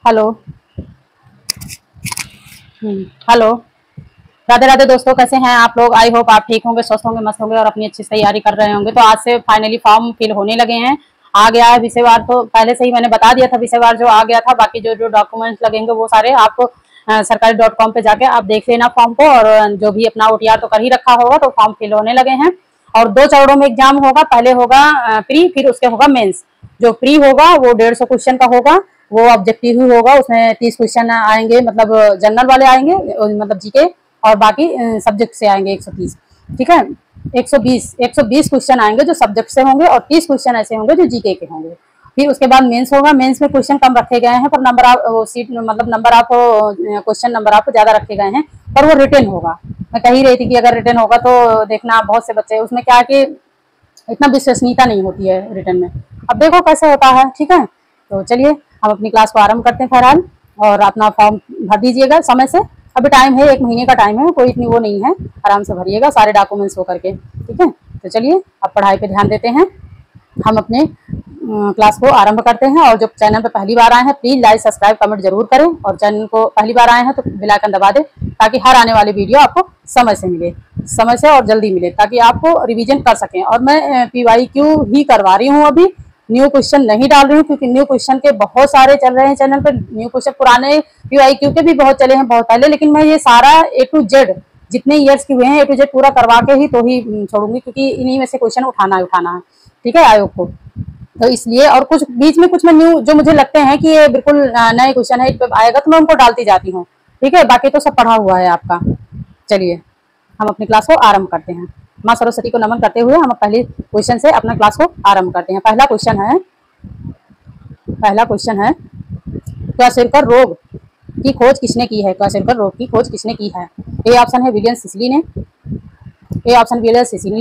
Hello. Hello. Radhe Radhe दोस्तों, कैसे हैं आप लोग? आई होप आप ठीक होंगे, स्वस्थ होंगे, मस्त होंगे और अपनी अच्छी तैयारी कर रहे होंगे। तो आज से फाइनली फॉर्म फिल होने लगे हैं। आ गया है विषयवार, तो पहले से ही मैंने बता दिया था विषयवार जो आ गया था। बाकी जो जो डॉक्यूमेंट्स लगेंगे वो सारे आपको सरकारी.com पे जाके आप देख लेना फॉर्म को। और जो भी अपना OTR तो कर ही रखा होगा, तो फॉर्म फिल होने लगे हैं। और 2 चरणों में एग्जाम होगा। पहले होगा प्री, फिर उसके होगा मेंस। जो प्री होगा वो 150 क्वेश्चन का होगा। वो ऑब्जेक्टिव ही होगा। उसमें 30 क्वेश्चन आएंगे, मतलब जनरल वाले आएंगे, मतलब जीके। और बाकी सब्जेक्ट से आएंगे 130। ठीक है, 120 क्वेश्चन आएंगे जो सब्जेक्ट से होंगे, और 30 क्वेश्चन ऐसे होंगे जो जीके के होंगे। फिर उसके बाद मेंस होगा। मेंस में क्वेश्चन कम रखे गए हैं, पर नंबर ऑफ सीट, मतलब number of question, number of ज्यादा रखे गए हैं, पर वो रिटन होगा। मैं कह ही रही थी कि अगर रिटन होगा तो देखना, बहुत से बच्चे उसमें क्या है कि इतना विश्वसनीयता नहीं होती है रिटन में। अब देखो कैसे होता है। ठीक है, तो चलिए हम अपनी क्लास को आरंभ करते हैं फिलहाल। और अपना फॉर्म भर दीजिएगा समय से। अभी टाइम है, 1 महीने का टाइम है, कोई इतनी वो नहीं है। आराम से भरिएगा सारे डॉक्यूमेंट्स हो करके। ठीक है, तो चलिए अब पढ़ाई पे ध्यान देते हैं। हम अपने क्लास को आरंभ करते हैं। और जो चैनल पे पहली बार आए हैं, प्लीज लाइक सब्सक्राइब कमेंट जरूर करें। और चैनल को पहली बार आए हैं तो बेल आइकन दबा दें, ताकि हर आने वाली वीडियो आपको समय से मिले, समय से और जल्दी मिले, ताकि आपको रिवीजन कर सकें। और मैं PYQ ही करवा रही हूँ, अभी न्यू क्वेश्चन नहीं डाल रही हूँ, क्योंकि न्यू क्वेश्चन के बहुत सारे चल रहे हैं चैनल पे। न्यू क्वेश्चन पुराने PYQ के भी बहुत चले हैं बहुत पहले, लेकिन मैं ये सारा A to Z जितने ईयर्स के हुए हैं A to Z पूरा करवा के ही तो ही छोड़ूंगी, क्योंकि इन्हीं में से क्वेश्चन उठाना है। ठीक है, आयोग को। तो इसलिए, और कुछ बीच में कुछ मैं न्यू जो मुझे लगते हैं कि ये बिल्कुल नए क्वेश्चन है, इस पे आएगा तो मैं उनको डालती जाती हूँ। ठीक है, बाकी तो सब पढ़ा हुआ है आपका। चलिए हम अपनी क्लास को आरंभ करते हैं। माँ सरस्वती को नमन करते हुए हम पहले क्वेश्चन से अपना क्लास को आरंभ करते हैं। पहला क्वेश्चन है क्वेशरकर रोग की खोज किसने की है? क्वेशरकर रोग की खोज किसने की है? ए ऑप्शन है विलियम सिसिली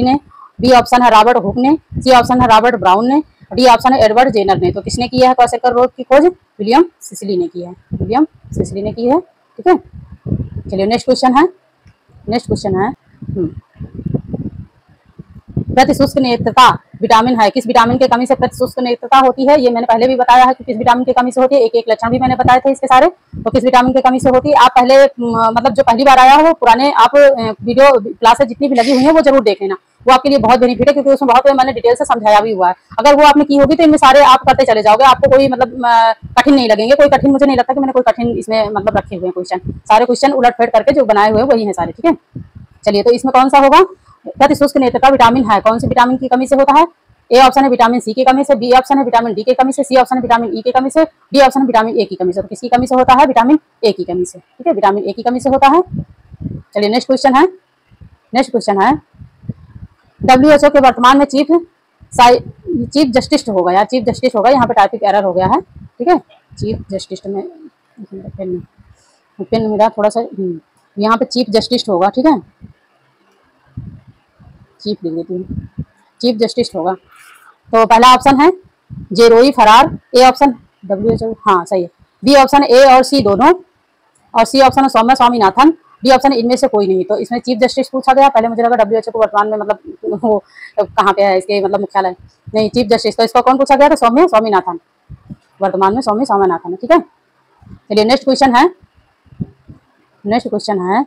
ने, बी ऑप्शन है रॉबर्ट हुक ने, सी ऑप्शन है रॉबर्ट ब्राउन ने, डी ऑप्शन है एडवर्ड जेनर ने। तो किसने किया है क्वेशरकर रोग की खोज? विलियम सिसिली ने की है। ठीक है, चलिए नेक्स्ट क्वेश्चन है प्रतिशुष्क नेत्रता विटामिन है। किस विटामिन की कमी से प्रतिशुष्क नेत्रता होती है? ये मैंने पहले भी बताया है कि किस विटामिन की कमी से होती है। एक लक्षण भी मैंने बताए थे इसके सारे। तो किस विटामिन की कमी से होती है? आप पहले मतलब जो पहली बार आया हो, पुराने आप वीडियो क्लासेस जितनी भी लगी हुई है वो जरूर देख लेना। वो आपके लिए बहुत बेनिफिट है, क्योंकि उसमें बहुत मैंने डिटेल से समझाया भी हुआ है। अगर वो आपने की होगी तो इनमें सारे आप करते चले जाओगे, आपको कोई मतलब कठिन नहीं लगेंगे। कोई कठिन मुझे नहीं लगता कि मैंने कोई कठिन इसमें मतलब रखे हुए हैं क्वेश्चन। सारे क्वेश्चन उलट फेट करके जो बनाए हुए हैं वही है सारे। ठीक है, चलिए तो इसमें कौन सा होगा? प्रतिशुष्क नेत्रता विटामिन है, कौन सी विटामिन की कमी से होता है? ए ऑप्शन है विटामिन सी की कमी से, बी ऑप्शन है विटामिन डी की कमी से, सी ऑप्शन है विटामिन ई की कमी से, डी ऑप्शन है विटामिन ए की कमी से। तो किसकी कमी से होता है? विटामिन ए की कमी से। ठीक है, विटामिन ए की कमी से होता है। चलिए नेक्स्ट क्वेश्चन है WHO के वर्तमान में चीफ जस्टिस होगा, यार चीफ जस्टिस होगा, यहाँ पे टाइपिंग एरर हो गया है। ठीक है, चीफ जस्टिस में पेन मेरा थोड़ा सा यहाँ पे चीफ जस्टिस होगा। ठीक है, चीफ लिख देती हूँ, चीफ जस्टिस होगा। तो पहला ऑप्शन है जेरोई फरार, ए ऑप्शन WHO, हाँ सही है। बी ऑप्शन ए और सी दोनों, और सी ऑप्शन है सौम्या स्वामीनाथन, डी ऑप्शन इनमें से कोई नहीं। तो इसमें चीफ जस्टिस पूछा गया। पहले मुझे लगा WHO को वर्तमान में मतलब वो कहाँ पे है इसके मतलब मुख्यालय, नहीं चीफ जस्टिस। तो इसका कौन पूछा गया था? सौम्या स्वामीनाथन, वर्तमान में सौम्या स्वामीनाथन। ठीक है, चलिए नेक्स्ट क्वेश्चन है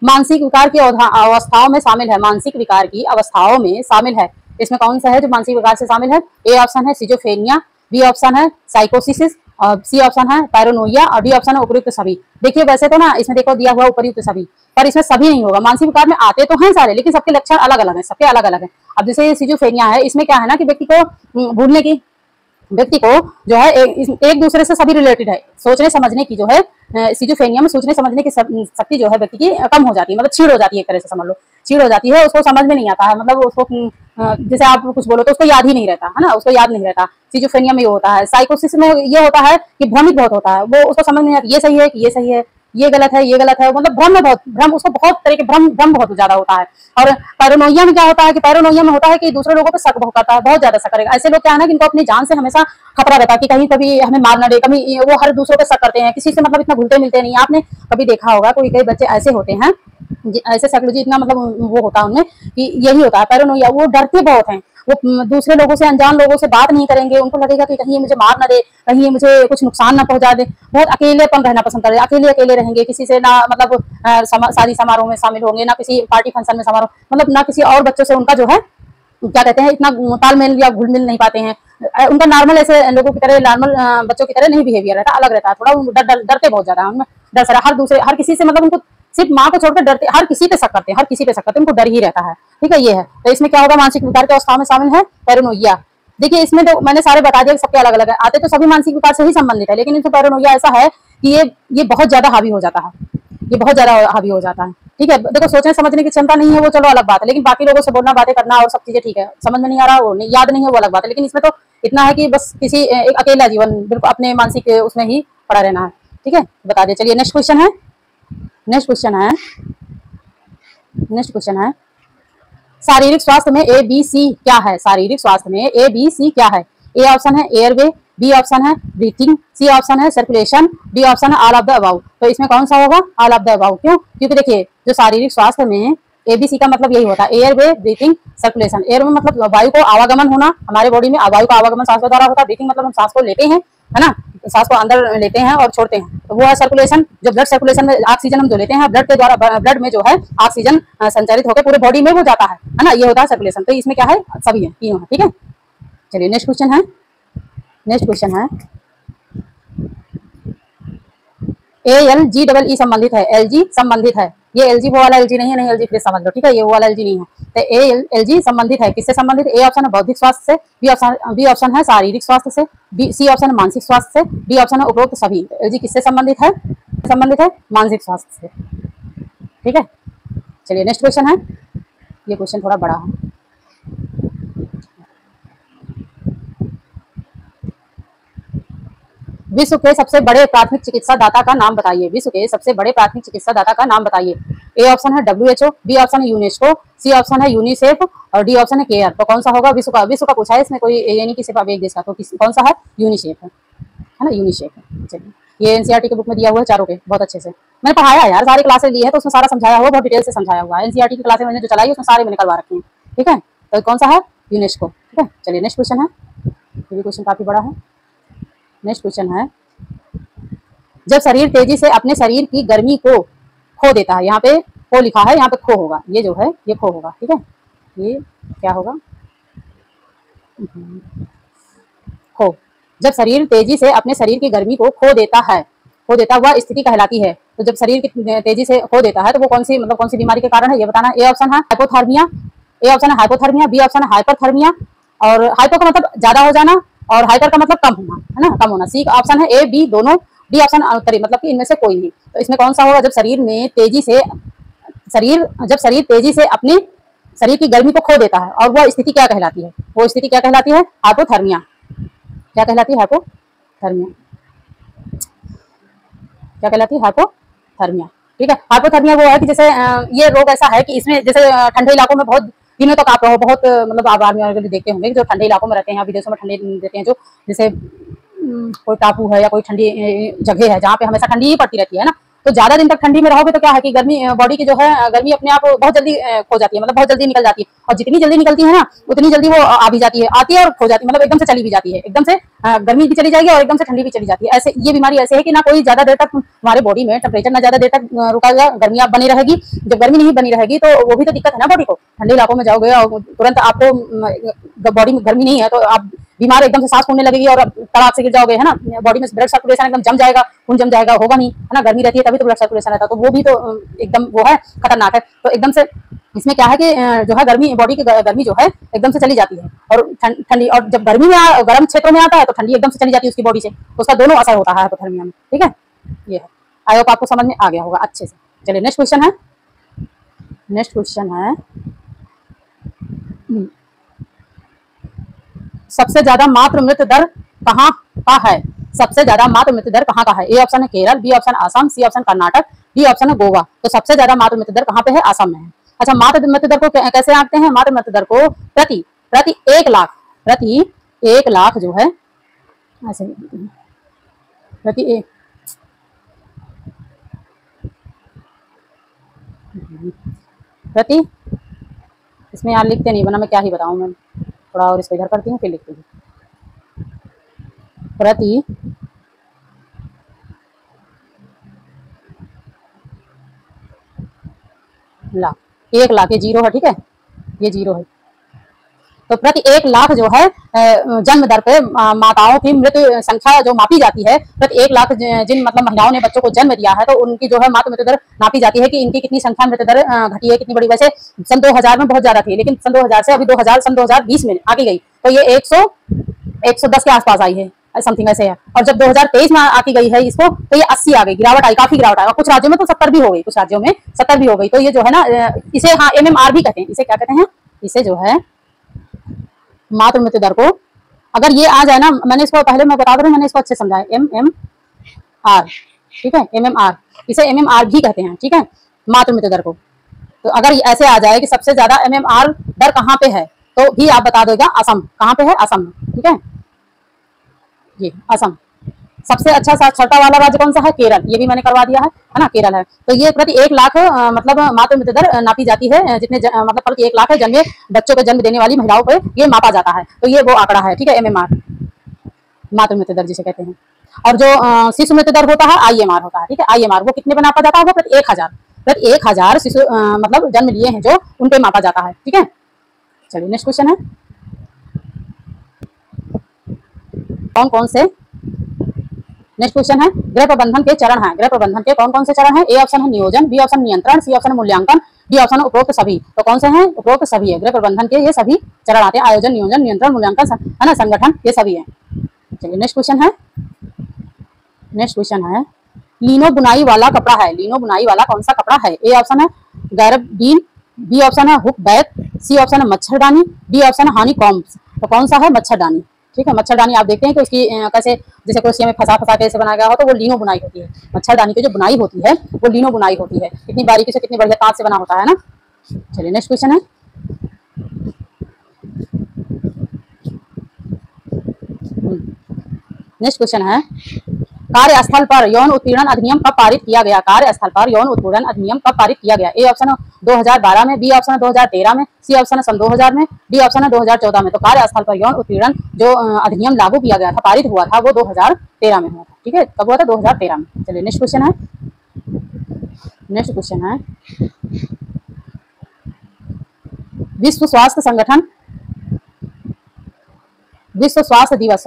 मानसिक विकार की अवस्थाओं में शामिल है। मानसिक विकार की अवस्थाओं में शामिल है, इसमें कौन सा है जो मानसिक विकार से शामिल है? ए ऑप्शन है सिजोफ्रेनिया, बी ऑप्शन है साइकोसिस, और सी ऑप्शन है पैरानोइया, और डी ऑप्शन है उपयुक्त सभी। देखिए वैसे तो ना इसमें देखो दिया हुआ उपयुक्त सभी, पर इसमें सभी नहीं होगा। मानसिक विकार में आते तो हैं सारे, लेकिन सबके लक्षण अलग अलग हैं, सबके अलग अलग है। अब जैसे सिजोफ्रेनिया है, इसमें क्या है ना कि व्यक्ति को जो है एक दूसरे से सभी रिलेटेड है। सोचने समझने की जो है सिजोफ्रेनिया में सोचने समझने की शक्ति जो है व्यक्ति की कम हो जाती है, मतलब छीड़ हो जाती है, एक तरह से समझ लो छीड़ हो जाती है। उसको समझ में नहीं आता है, मतलब उसको जैसे आप कुछ बोलो तो उसको याद ही नहीं रहता है ना, उसको याद नहीं रहता। सिजोफ्रेनिया में ये होता है। साइकोसिस में ये होता है कि भ्रमित बहुत होता है, वो उसको समझ नहीं आता ये सही है कि ये सही है, ये गलत है, ये गलत है, मतलब भ्रम उसको बहुत तरह के भ्रम बहुत ज्यादा होता है। और पैरानोइया में क्या होता है कि पैरानोइया में होता है कि दूसरे लोगों पर शक बहुत करता है, बहुत ज्यादा शक करेगा। ऐसे लोग क्या है ना कि इनको अपनी जान से हमेशा खतरा रहता है कि कहीं कभी हमें मार ना दे, कभी वो हर दूसरों पे शक करते हैं, किसी से मतलब इतना घुलते मिलते नहीं। आपने कभी देखा होगा कोई कई बच्चे ऐसे होते हैं ऐसे साइकोलॉजी इतना मतलब वो होता है उनमें कि यही होता है पैरानोइया, वो डरते बहुत हैं। वो दूसरे लोगों से, अनजान लोगों से बात नहीं करेंगे, उनको लगेगा कि कहीं ये मुझे मार ना दे, कहीं ये मुझे कुछ नुकसान ना पहुंचा दे। बहुत अकेलेपन रहना पसंद करेंगे, अकेले अकेले रहेंगे, किसी से ना मतलब शादी समारोह में शामिल होंगे, ना किसी पार्टी फंक्शन में समारोह, मतलब ना किसी और बच्चों से उनका जो है क्या कहते हैं इतना तालमेल या घुल मिल नहीं पाते हैं। उनका नॉर्मल ऐसे लोगों की तरह, नॉर्मल बच्चों की तरह नहीं बिहेवियर रहता, अलग रहता है थोड़ा। डरते बहुत ज्यादा उनमें, डर सरा हर किसी से, मतलब उनको सिर्फ माँ को छोड़कर डरते, हर किसी पे शक करते हैं, हर किसी पे शक करते हैं, उनको डर ही रहता है। ठीक है, ये है। तो इसमें क्या होगा, मानसिक विकार के अवस्था में शामिल है पैरानोइया। देखिए इसमें तो मैंने सारे बता दिया, सबके अलग अलग है, आते तो सभी मानसिक विकार से ही संबंधित है, लेकिन इसमें पैरानोइया ऐसा है कि ये बहुत ज्यादा हावी हो जाता है, ये बहुत ज्यादा हावी हो जाता है। ठीक है, देखो सोचने समझने की क्षमता नहीं है वो चलो अलग बात है, लेकिन बाकी लोगों से बोलना, बातें करना और सब चीजें ठीक है, समझ में नहीं आ रहा, वो नहीं, याद नहीं है, वो अलग बात है। लेकिन इसमें तो इतना है कि बस किसी एक अकेला जीवन बिल्कुल अपने मानसिक उसमें ही पड़ा रहना है। ठीक है, बता दिया। चलिए नेक्स्ट क्वेश्चन है, नेक्स्ट क्वेश्चन है, नेक्स्ट क्वेश्चन है, शारीरिक स्वास्थ्य में ए बी सी क्या है? शारीरिक स्वास्थ्य में ए बी सी क्या है? ए ऑप्शन है एयरवे, बी ऑप्शन है ब्रीथिंग, सी ऑप्शन है सर्कुलेशन, डी ऑप्शन है ऑल ऑफ द अबाउ। तो इसमें कौन सा होगा? All of the above. क्यों? क्योंकि देखिए जो शारीरिक स्वास्थ्य में एबीसी का मतलब यही होता है, एयर वे, ब्रीथिंग, सर्कुलेशन। एयर में मतलब वायु को आवागमन होना, हमारे बॉडी में वायु का आवागमन सांसों द्वारा होता है। ब्रीथिंग मतलब हम सांस को लेते हैं, है ना, सांस को अंदर लेते हैं और छोड़ते हैं, तो वो है सर्कुलेशन। जो ब्लड सर्कुलेशन में ऑक्सीजन हम जो लेते हैं, ब्लड के द्वारा, ब्लड में जो है ऑक्सीजन संचारित होकर पूरे बॉडी में वो जाता है ना, ये होता है सर्कुलेशन। तो इसमें क्या है, सभी है, तीनों है। ठीक है, चलिए नेक्स्ट क्वेश्चन है, नेक्स्ट क्वेश्चन है, ALG संबंधित है, LG संबंधित है। ये LG वो वाला LG नहीं है, नहीं LG फिर समझ लो। ठीक है, ये वो वाला LG नहीं है। तो ALG संबंधित है, किससे संबंधित? ए ऑप्शन है बौद्धिक स्वास्थ्य से, बी ऑप्शन है शारीरिक स्वास्थ्य से, सी ऑप्शन है मानसिक स्वास्थ्य से, डी ऑप्शन है उपरोक्त सभी। LG किससे संबंधित है? संबंधित है मानसिक स्वास्थ्य से। ठीक है, चलिए नेक्स्ट क्वेश्चन है, ये क्वेश्चन थोड़ा बड़ा है। विश्व के सबसे बड़े प्राथमिक चिकित्सा दाता का नाम बताइए। विश्व के सबसे बड़े प्राथमिक चिकित्सा दाता का नाम बताइए। ए ऑप्शन है WHO, बी ऑप्शन है यूनेस्को, सी ऑप्शन है यूनिसेफ और डी ऑप्शन है केयर। तो कौन सा होगा? विश्व का पूछा है इसमें, कोई ये नहीं कि सिर्फ एक देश का, तो कौन सा है? यूनिसेफ है ना, यूनिसेफ है। चलिए, ये एनसीईआरटी के बुक में दिया हुआ है चारों के, बहुत अच्छे से मैंने पढ़ाया यार, सारी क्लासेस ली है तो उसमें सारा समझाया हुआ, बहुत डिटेल से समझाया हुआ है। एनसीईआरटी की क्लासेस मैंने जो चलाई उसमें सारे मैंने करवा रखे हैं। ठीक है, तो कौन सा है? यूनेस्को। ठीक है, चलिए नेक्स्ट क्वेश्चन है, ये भी क्वेश्चन काफी बड़ा है। नेक्स्ट क्वेश्चन है, जब शरीर तेजी से अपने शरीर की गर्मी को खो देता है, यहाँ पे खो लिखा है, यहाँ पे खो होगा, ये जो है ये खो होगा। ठीक है, ये क्या होगा? खो। जब शरीर तेजी से अपने शरीर की गर्मी को खो देता है, खो देता हुआ स्थिति कहलाती है। तो जब शरीर की तेजी से खो देता है तो वो कौन सी, मतलब कौन सी बीमारी के कारण है, ये बताना। ए ऑप्शन है हाइपोथर्मिया, ए ऑप्शन है हाइपोथर्मिया, बी ऑप्शन है हाइपरथर्मिया, और हाइपो का मतलब ज्यादा हो जाना और हाइपर का मतलब कम होना, है ना, कम होना। सी ऑप्शन है ए, बी दोनों, डी ऑप्शन उत्तरी, मतलब कि इनमें से कोई नहीं। तो इसमें कौन सा होगा? जब शरीर में तेजी से जब शरीर तेजी से अपने शरीर की गर्मी को खो देता है, और वह स्थिति क्या कहलाती है? वो स्थिति क्या कहलाती है? हाइपोथर्मिया। क्या कहलाती है? हाइपोथर्मिया। क्या कहलाती है? हाइपोथर्मिया। ठीक है, हाइपोथर्मिया वो है कि जैसे ये रोग ऐसा है कि इसमें जैसे ठंडे इलाकों में बहुत दिनों तक आप रहो, बहुत मतलब आप आर्मी वगैरह देखते होंगे जो ठंडे इलाकों में रहते हैं, विदेशों में ठंडे देते हैं, जो जैसे कोई टापू है या कोई ठंडी जगह है जहाँ पे हमेशा ठंडी ही पड़ती रहती है ना, तो ज्यादा दिन तक ठंडी में रहोगे तो क्या है कि गर्मी, बॉडी की जो है गर्मी अपने आप बहुत जल्दी खो जाती है, मतलब बहुत जल्दी निकल जाती है, और जितनी जल्दी निकलती है ना उतनी जल्दी वो आ भी जाती है, आती है और खो जाती है, मतलब एकदम से चली भी जाती है, एकदम से गर्मी भी चली जाएगी और एकदम से ठंडी भी चली जाती है। ऐसे ये बीमारी ऐसे है कि ना कोई ज्यादा देर तक हमारे बॉडी में टेम्परेचर ना ज्यादा देर तक रुकेगा, गर्मी आप बनी रहेगी। जब गर्मी नहीं बनी रहेगी तो वो भी तो दिक्कत है ना बॉडी को। ठंडे इलाकों में जाओगे और तुरंत आपको बॉडी में गर्मी नहीं है तो आप बीमार, एकदम से सांस फूलने लगेगी और तड़ाक से गिर जाओगे, है ना, बॉडी में ब्लड सर्कुलेशन एकदम जम जाएगा, खून जम जाएगा, होगा नहीं, है ना, गर्मी रहती है तभी तो ब्लड सर्कुलेशन रहता है, तो वो भी तो एकदम वो है, खतरनाक है। तो एकदम से इसमें क्या है कि जो है गर्मी, बॉडी की गर्मी जो है एकदम से चली जाती है, और ठंडी, और जब गर्मी में गर्म क्षेत्रों में आता है तो ठंडी एकदम से चली जाती है उसकी बॉडी से, तो उसका दोनों असर होता है हाइपोथर्मिया में। ठीक है, ये है, आई होप आपको समझ में आ गया होगा अच्छे से। चलिए नेक्स्ट क्वेश्चन है, नेक्स्ट क्वेश्चन है, सबसे ज्यादा मातृ मृत्यु दर कहाँ का है? सबसे ज्यादा मातृ मृत्यु दर कहाँ का है? ए ऑप्शन है Kerala, B option Assam, C option Karnataka, D option है गोवा। तो सबसे ज्यादा मातृ मृत्यु दर कहाँ पे है? आसाम में है। अच्छा, मातृ मृत्यु दर को कैसे आंकते हैं? मातृ मृत्यु दर को प्रति 1 लाख जो है ऐसे प्रति प्रति, इसमें यार लिखते नहीं बना, मैं क्या ही बताऊँ, मैं थोड़ा और इसको इधर करती हूँ फिर लिखती हूँ। प्रति लाख, 1 लाख, ये 0 है, ठीक है, ये 0 है। तो प्रति 1 लाख जो है जन्म दर पे माताओं की मृत्यु संख्या जो मापी जाती है, प्रति 1 लाख जिन मतलब महिलाओं ने बच्चों को जन्म दिया है, तो उनकी जो है मातृ मृत्यु दर नापी जाती है कि इनकी कितनी संख्या मृत्यु दर घटी है, कितनी बड़ी। वैसे सन 2000 में बहुत ज्यादा थी, लेकिन सन 2000 से अभी 2000 सन 2020 में आगे गई, तो ये 110 के आसपास आई है, समथिंग ऐसे है। और जब 2023 में आती गई है इसको, तो ये 80 आ गई, गिरावट आई, काफी गिरावट आई। और कुछ राज्यों में तो 70 भी हो गई, कुछ राज्यों में 70 भी हो गई। तो ये जो है ना, इसे हाँ MMR भी कहते हैं, इसे क्या कहते हैं, इसे जो है मातृ मृत्यु दर को, अगर ये आ जाए ना, मैंने इसको पहले मैं बता दूं, मैंने इसको अच्छे समझाया, MMR, ठीक है, MMR, इसे MMR भी कहते हैं, ठीक है, मातृ मृत्यु दर को। तो अगर ऐसे आ जाए कि सबसे ज्यादा MMR दर कहाँ पे है, तो भी आप बता देगा असम, कहाँ पे है, असम, ठीक है, ये असम। सबसे अच्छा साक्षरता वाला राज्य कौन सा है, केरल, ये भी मैंने करवा दिया है ना, केरल है। तो ये प्रति 1 लाख मतलब मातृ मृत्यु दर नापी जाती है, जितने मतलब प्रति 1 लाख है जन्मे बच्चों को जन्म देने वाली महिलाओं पे ये मापा जाता है। तो ये वो आंकड़ा है, ठीक है, MMR, मातृ मृत्यु दर जिसे कहते हैं। और जो शिशु मृत्यु दर होता है, IMR होता है, ठीक है, IMR वो कितने पे नापा जाता है, वो प्रति 1000, प्रति 1000 शिशु मतलब जन्म लिए हैं जो, उन पे मापा जाता है, ठीक है। चलिए नेक्स्ट क्वेश्चन है, कौन कौन से, नेक्स्ट क्वेश्चन है, गृह प्रबंधन के चरण हैं, गृह प्रबंधन के कौन कौन से चरण हैं। ए ऑप्शन है नियोजन, बी ऑप्शन नियंत्रण, सी ऑप्शन मूल्यांकन, डी ऑप्शन उपरोक्त सभी। तो कौन से हैं, उपरोक्त सभी है, गृह प्रबंधन के ये सभी चरण आते हैं, आयोजन, नियोजन, नियंत्रण, मूल्यांकन, है ना, संगठन, ये सभी है। चलिए नेक्स्ट क्वेश्चन है, नेक्स्ट क्वेश्चन है, लीनो बुनाई वाला कपड़ा है, लीनो बुनाई वाला कौन सा कपड़ा है। ए ऑप्शन है गैरबीन, बी ऑप्शन है हुक बैग, सी ऑप्शन है मच्छरदानी, डी ऑप्शन है हानी कॉम्ब्स। तो कौन सा है, मच्छरदानी, ठीक है। मच्छरदानी आप देखते हैं कि उसकी कैसे, जैसे कुर्सियों में फंसा फंसा कैसे बनाया गया हो, तो वो लीनो बुनाई होती है। मच्छरदानी की जो बुनाई होती है वो लीनो बुनाई होती है, कितनी बारीकी से, कितनी बढ़िया तार से बना होता है ना। चलिए नेक्स्ट क्वेश्चन है, नेक्स्ट क्वेश्चन है, कार्यस्थल पर यौन उत्पीड़न अधिनियम कब पारित किया गया, कार्यस्थल पर यौन उत्पीड़न अधिनियम कब पारित किया गया। ए ऑप्शन है 2012 में, बी ऑप्शन है 2013 में, सी ऑप्शन है सन 2000 में, डी ऑप्शन है 2014 में। तो कार्यस्थल पर यौन उत्पीड़न जो अधिनियम लागू किया गया था, पारित हुआ था, वो 2013 में हुआ था, ठीक है, कब हुआ था, 2013 में। चलिए नेक्स्ट क्वेश्चन है, नेक्स्ट क्वेश्चन है, विश्व स्वास्थ्य संगठन, विश्व स्वास्थ्य दिवस,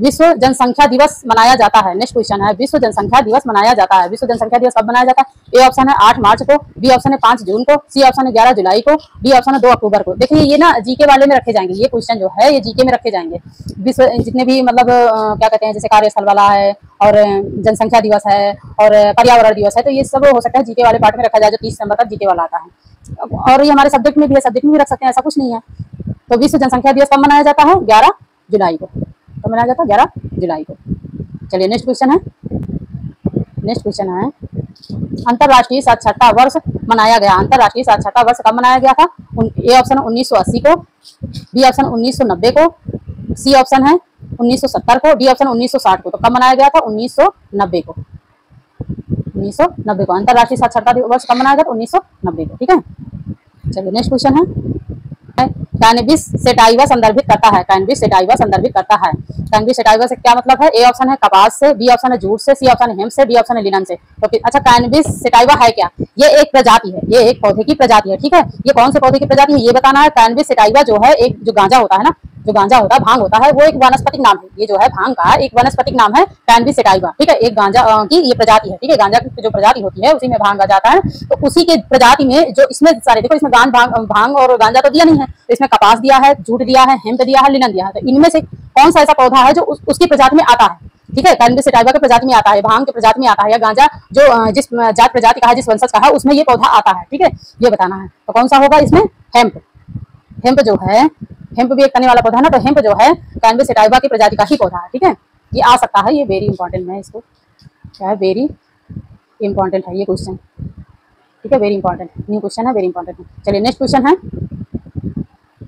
विश्व जनसंख्या दिवस मनाया जाता है। नेक्स्ट क्वेश्चन है, विश्व जनसंख्या दिवस मनाया जाता है, विश्व जनसंख्या दिवस कब मनाया जाता है। ए ऑप्शन है 8 मार्च को, बी ऑप्शन है 5 जून को, सी ऑप्शन है 11 जुलाई को, डी ऑप्शन है 2 अक्टूबर को। देखिए ये ना जीके वाले में रखे जाएंगे, ये क्वेश्चन जो है ये जीके में रखे जाएंगे। विश्व जितने भी मतलब क्या कहते हैं, जैसे कार्यस्थल वाला है और जनसंख्या दिवस है और पर्यावरण दिवस है, तो ये सब हो सकता है जीके वाले पार्ट में रखा जाए, जो 30 सितंबर तक जीके वाला आता है। और ये हमारे सब्जेक्ट में भी है, सब्जेक्ट में भी रख सकते हैं, ऐसा कुछ नहीं है। तो विश्व जनसंख्या दिवस कब मनाया जाता है, 11 जुलाई को, तो मनाया जाता है 11 जुलाई को। चलिए नेक्स्ट क्वेश्चन है, नेक्स्ट क्वेश्चन है, अंतरराष्ट्रीय साक्षरता वर्ष मनाया गया, अंतरराष्ट्रीय साक्षरता वर्ष कब मनाया गया था। ए ऑप्शन 1980 को, बी ऑप्शन 1990 को, सी ऑप्शन है 1970 को, डी ऑप्शन 1960 को। तो कब मनाया गया था, 1990 को, 1990 को अंतरराष्ट्रीय साक्षरता वर्ष कब मनाया गया था, 1990 को, ठीक है। चलिए नेक्स्ट क्वेश्चन है, कैनबिस सेटाइवा संदर्भित करता है, कैनबिस सेटाइवा संदर्भित करता है। कैनबिस सेटाइवा से क्या मतलब है। ए ऑप्शन है कपास से, बी ऑप्शन है जूट से, सी ऑप्शन है हेम्प से, डी ऑप्शन है लिनन से। तो फिर अच्छा कैनबिस सेटाइवा है क्या, ये एक प्रजाति है, ये एक पौधे की प्रजाति है, ठीक है। ये कौन से पौधे की प्रजाति है ये बताना है। कैनबिस सेटाइवा जो है एक जो गांजा होता है ना, जो गांजा होता है, भांग होता है, वो एक वनस्पतिक नाम है। ये जो है भांग का एक वनस्पतिक नाम है कैनबिस सेटाइवा, ठीक है। एक गांजा की ये प्रजाति है, ठीक है। गांजा की जो प्रजाति होती है उसी में भांग आ जाता है। तो उसी के प्रजाति में जो इसमें सारे देखो, इसमें भांग और गांजा तो दिया नहीं है, तो इसमें कपास दिया है, जूट दिया है, हेम्प दिया है, लिनन दिया है। तो इनमें से कौन सा ऐसा पौधा है जो उसकी प्रजाति में आता है, ठीक है। कैनबिस सेटाइवा की प्रजाति में आता है, भांग की प्रजाति में आता है, या गांजा जो जिस जात प्रजाति का है, जिस वंशज का है, उसमें ये पौधा आता है, ठीक है। ये बताना है। तो कौन सा होगा इसमें, हेम्प। हेम्प जो है, हेम्प भी एक तने वाला पौधा है ना, तो हेम्प जो है कैनबिस सेटाइवा की प्रजाति का ही पौधा है, ठीक है। ये आ सकता है, ये वेरी इंपॉर्टेंट है, इसको क्या है, वेरी इंपॉर्टेंट है ये क्वेश्चन, ठीक है, वेरी इंपॉर्टेंट न्यू क्वेश्चन है, वेरी इंपॉर्टेंट है। चलिए नेक्स्ट क्वेश्चन है,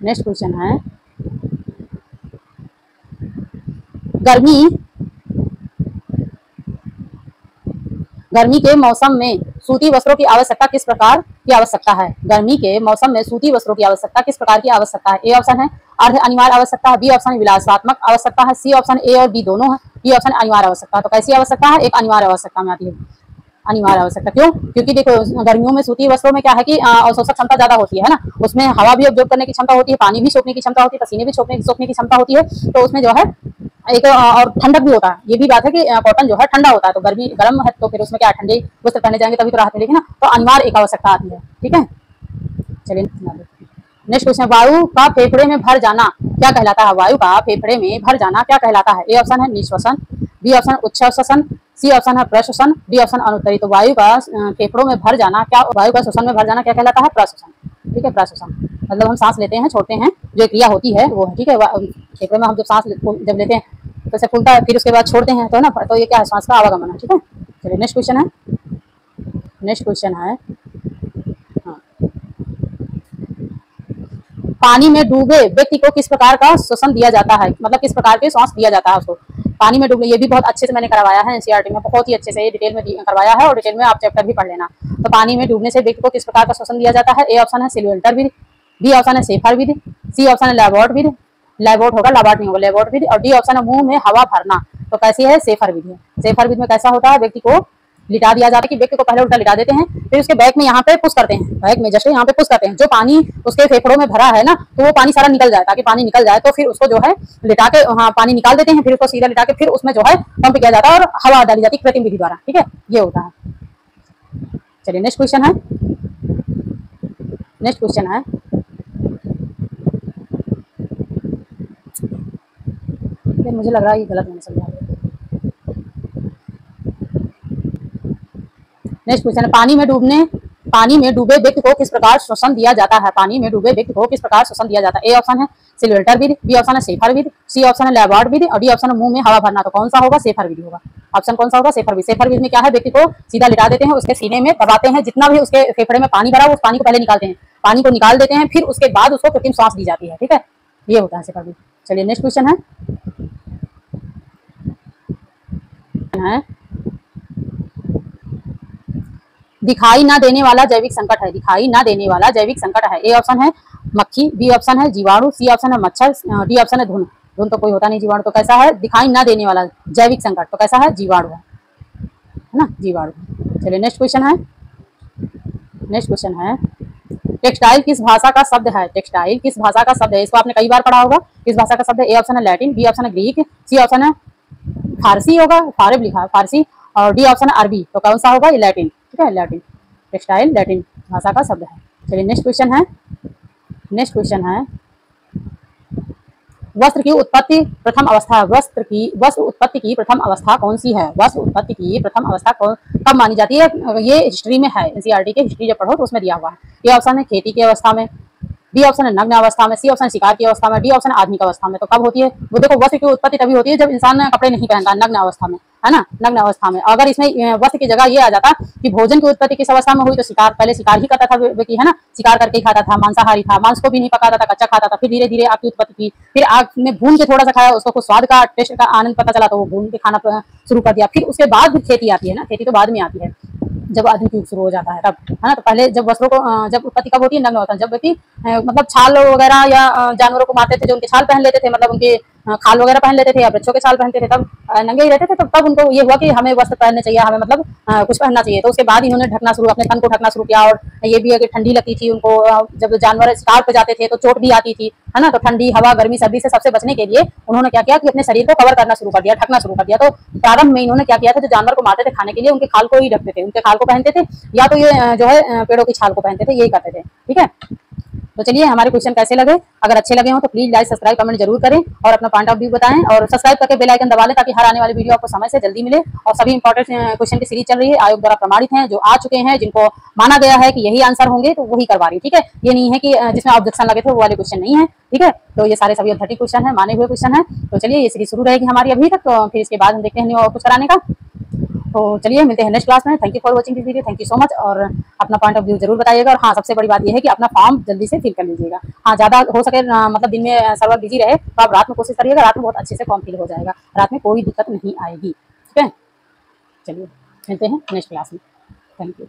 नेक्स्ट क्वेश्चन है, गर्मी के मौसम में सूती वस्त्रों की आवश्यकता किस प्रकार की आवश्यकता है? गर्मी के मौसम में सूती वस्त्रों की आवश्यकता किस प्रकार की आवश्यकता है? ए ऑप्शन है अर्ध अनिवार्य आवश्यकता है, बी ऑप्शन है विलासात्मक आवश्यकता है, सी ऑप्शन ए और बी दोनों है, डी ऑप्शन अनिवार्य आवश्यकता। तो कैसी आवश्यकता है? एक अनिवार्य आवश्यकता में आती है, अनिवार्य आवश्यकता। क्यों? क्योंकि देखो गर्मियों में सूती वस्त्रों में क्या है कि अवशोषक क्षमता ज्यादा होती है ना, उसमें हवा भी अब्जॉर्ब करने की क्षमता होती है, पानी भी सोखने की क्षमता होती है, पसीने भी सोखने की क्षमता होती है, तो उसमें जो है एक और ठंडक भी होता है। ये भी बात है कि कॉटन जो है ठंडा होता है, तो गर्मी गर्म है तो फिर उसमें क्या ठंडे वस्त्र पहने जाएंगे तभी तो राहत मिलेगी ना, तो अनिवार्य एक आवश्यकता आती है। ठीक है, चलिए नेक्स्ट क्वेश्चन, वायु का फेफड़े में भर जाना क्या कहलाता है? वायु का फेफड़े में भर जाना क्या कहलाता है? ए ऑप्शन है निश्वसन, बी ऑप्शन उच्छ्वसन, सी ऑप्शन है प्रश्वसन, डी ऑप्शन अनुत्तरी। तो वायु का फेफड़ों में भर जाना क्या, वायु का श्वसन में भर जाना क्या कहलाता है? प्रश्वसन। ठीक है, प्रश्वसन मतलब हम सांस लेते हैं छोड़ते हैं, जो क्रिया होती है वो है। ठीक है, फेफड़े में हम जब सांस जब लेते हैं तो ऐसे फूलता है, फिर उसके बाद छोड़ते हैं तो ना, तो ये क्या है? सांस का आवागमन है। ठीक है, चलिए नेक्स्ट क्वेश्चन है, नेक्स्ट क्वेश्चन है पानी में डूबे व्यक्ति को किस प्रकार का श्वसन दिया जाता है? मतलब किस प्रकार के श्वास दिया जाता है उसको पानी में डूबने। ये भी बहुत अच्छे से मैंने करवाया है एनसीईआरटी में, बहुत ही अच्छे से डिटेल में करवाया है और डिटेल में आप चैप्टर भी पढ़ लेना। तो पानी में डूबने से व्यक्ति को किस प्रकार का श्वसन दिया जाता है? ए ऑप्शन है सिल्वेंटर विधि, बी ऑप्शन है सेफर विधि, सी ऑप्शन है लैबॉर्ट विधि, लैबॉर्ट होगा लाबार्ट नहीं होगा, लैबॉर्ट विधि, और डी ऑप्शन है मुंह में हवा भरना। तो कैसी है? सेफर विधि। सेफर विधि में कैसा होता है? व्यक्ति को लिटा दिया जाता है कि व्यक्ति को पहले उल्टा लिटा देते हैं, फिर उसके बैक में यहाँ पे पुश करते हैं, बैक में जस्ट यहाँ पे पुश करते हैं, जो पानी उसके फेफड़ों में भरा है ना तो वो पानी सारा निकल जाए, ताकि पानी निकल जाए, तो फिर उसको जो है लिटा के हाँ पानी निकाल देते हैं, फिर उसको सीधा लिटा के फिर उसमें जो है पंप किया जाता है और हवा डाली जाती है कृत्रिम विधि द्वारा। ठीक है, ये होता है। चलिए नेक्स्ट क्वेश्चन है, नेक्स्ट क्वेश्चन है मुझे लग रहा है ये गलत मैंने समझा। नेक्स्ट क्वेश्चन है पानी में डूबे व्यक्ति को किस प्रकार श्वसन दिया जाता है? पानी में डूबे व्यक्ति को किस प्रकार श्वसन दिया जाता है? ए ऑप्शन है सिल्वेंटर विधि, बी ऑप्शन है सेफर विधि, सी ऑप्शन है लैबॉर्ट विधि, और डी ऑप्शन है मुंह में हवा भरना। तो कौन सा होगा? सेफर विधि होगा। ऑप्शन कौन सा होगा? सेफर विधि। सेफर विधि में क्या है? व्यक्ति को सीधा लिटा देते हैं, उसके सीने में दबाते हैं, जितना भी उसके फेफड़े में पानी भरा उस पानी को पहले निकालते हैं, पानी को निकाल देते हैं, फिर उसके बाद उसको कृत्रिम सांस दी जाती है। ठीक है, ये होता है सेफर विधि। चलिए नेक्स्ट क्वेश्चन है दिखाई ना देने वाला जैविक संकट है। दिखाई ना देने वाला जैविक संकट है। ए ऑप्शन है मक्खी, बी ऑप्शन है जीवाणु, सी ऑप्शन है मच्छर, डी ऑप्शन है धुन। धुन तो कोई होता नहीं, जीवाणु। तो कैसा है? दिखाई ना देने वाला जैविक संकट तो कैसा है? जीवाणु है ना, जीवाणु। चलिए नेक्स्ट क्वेश्चन है, नेक्स्ट क्वेश्चन है टेक्सटाइल किस भाषा का शब्द है? टेक्सटाइल किस भाषा का शब्द है? इसको आपने कई बार पढ़ा होगा। किस भाषा का शब्द है? ए ऑप्शन है लैटिन, बी ऑप्शन है ग्रीक, सी ऑप्शन है फारसी होगा, फारब लिखा है फारसी, और डी ऑप्शन है अरबी। तो कौन सा होगा? ये लैटिन। ठीक है, लैटिन। टेक्सटाइल लैटिन भाषा का शब्द है। चलिए नेक्स्ट क्वेश्चन है, नेक्स्ट क्वेश्चन है वस्त्र की उत्पत्ति प्रथम अवस्था। वस्त्र उत्पत्ति की प्रथम अवस्था कौन सी है? वस्त्र उत्पत्ति की प्रथम अवस्था कब मानी जाती है? ये हिस्ट्री में है, एनसीईआरटी के हिस्ट्री जब पढ़ो तो उसमें दिया हुआ है। ये ऑप्शन है खेती की अवस्था में, बी ऑप्शन है नग्न अवस्था में, सी ऑप्शन शिकार की अवस्था में, डी ऑप्शन आधुनिक अवस्था में। तो कब होती है? वो देखो वस्त्र की उत्पत्ति तभी होती है जब इंसान कपड़े नहीं पहनता, नग्न अवस्था में, है ना, नग्न अवस्था में। अगर इसमें वस्त्र की जगह ये आ जाता कि भोजन की उत्पत्ति किस अवस्था में हुई, तो शिकार, पहले शिकार ही करता था व्यक्ति, है ना, शिकार करके ही खाता था, मांसाहारी था, मांस को भी नहीं पकाता था, कच्चा खाता था, फिर धीरे धीरे आग की उत्पत्ति की, फिर आग में भून के थोड़ा सा खाया, उसको कुछ स्वाद का टेस्ट का आनंद पता चला तो वो भून के खाना शुरू कर दिया। फिर उसके बाद खेती आती है ना, खेती तो बाद में आती है जब आधुनिक युग शुरू हो जाता है तब, है ना। तो पहले जब वस्त्रों को जब उत्पत्ति कब होती है? नग्न अवस्था, जब व्यक्ति मतलब छाल वगैरह या जानवरों को मारते थे, जो उनके छाल पहन लेते थे, मतलब उनके खाल वगैरह पहन लेते थे या बच्चों के छाल पहनते थे, तब नंगे ही रहते थे। तब उनको ये हुआ कि हमें वस्त्र पहनने चाहिए, हमें मतलब कुछ पहनना चाहिए। तो उसके बाद इन्होंने ढकना शुरू, अपने तन को ढकना शुरू किया। और ये भी है कि ठंडी लगती थी उनको, जब जानवर शिकार पे जाते थे तो चोट भी आती थी, है ना। तो ठंडी हवा, गर्मी, सर्दी से सबसे बचने के लिए उन्होंने क्या किया कि अपने शरीर को कवर करना शुरू कर दिया, ढकना शुरू कर दिया। तो प्रारंभ में इन्होंने क्या किया था, जो जानवर को मारते थे खाने के लिए, उनके खाल को ही ढकते थे, उनके खाल को पहनते थे, या तो ये जो है पेड़ों की छाल को पहनते थे, यही करते थे। ठीक है, तो चलिए हमारे क्वेश्चन कैसे लगे? अगर अच्छे लगे हो तो प्लीज लाइक, सब्सक्राइब, कमेंट जरूर करें और अपना पॉइंट ऑफ व्यू बताएं, और सब्सक्राइब करके बेल आइकन दबा लें ताकि हर आने वाली वीडियो आपको समय से जल्दी मिले। और सभी इंपॉर्टेंट क्वेश्चन की सीरीज चल रही है, आयोग द्वारा प्रमाणित हैं, जो आ चुके हैं, जिनको माना गया है कि यही आंसर होंगे, तो वही करवा रही हूँ। ठीक है, ये नहीं है कि जिसमें ऑब्जेक्शन लगे थे वो वाले क्वेश्चन नहीं है। ठीक है, तो ये सारे सभी ऑथेंटिक क्वेश्चन है, माने हुए क्वेश्चन है। तो चलिए ये सीरीज शुरू रहेगी हमारी अभी तक, तो फिर इसके बाद हम देखते हैं और कुछ कराने का। तो चलिए मिलते हैं नेक्स्ट क्लास में। Thank you for watching this video, thank you so much. और अपना पॉइंट ऑफ व्यू जरूर बताइएगा। और हाँ, सबसे बड़ी बात यह है कि अपना फॉर्म जल्दी से फिल कर लीजिएगा। हाँ, ज़्यादा हो सके मतलब दिन में सर्वर बिजी रहे तो आप रात में कोशिश करिएगा, रात में बहुत अच्छे से फॉर्म फिल हो जाएगा, रात में कोई दिक्कत नहीं आएगी। ठीक है। चलिए मिलते हैं नेक्स्ट क्लास में। Thank you.